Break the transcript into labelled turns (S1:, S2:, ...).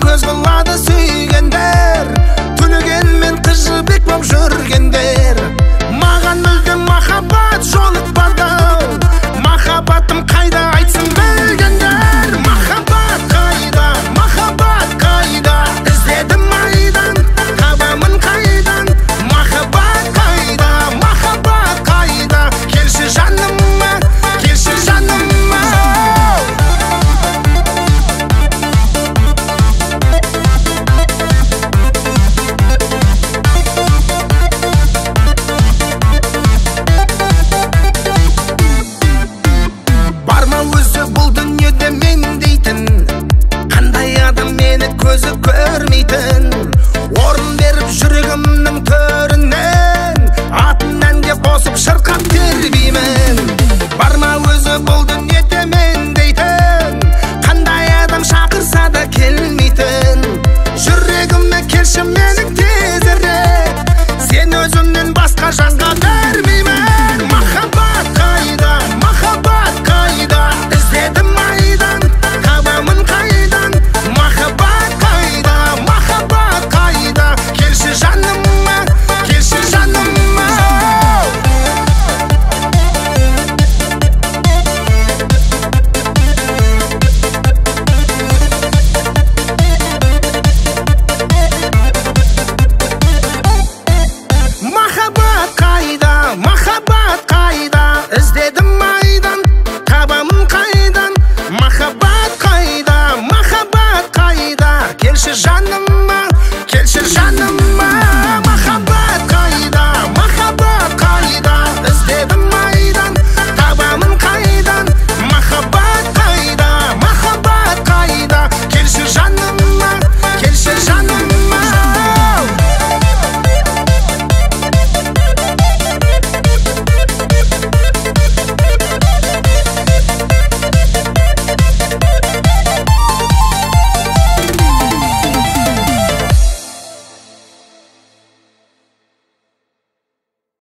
S1: көз қылады сүйгендер, түнегенмен қыз жібек боп жүргендер. Маған мүлдем махаббат жолықпады, махаббатым қайда айтсын білгендер. Махаббат қайда, іздедім айдан, табамын қайдан. Махаббат қайда, келші жаныма, келші жаныма. Барма өзі бұл дүниеде мен дейтін, қандай адам мені көзі көрмейтін. Орын беріп жүрегімнің төрінен, атын әнге қосып шырқап тербеймін. Барма өзі бұл дүниеде мен дейтін, қандай адам шақырса да келмейтін. Жүрегіме келші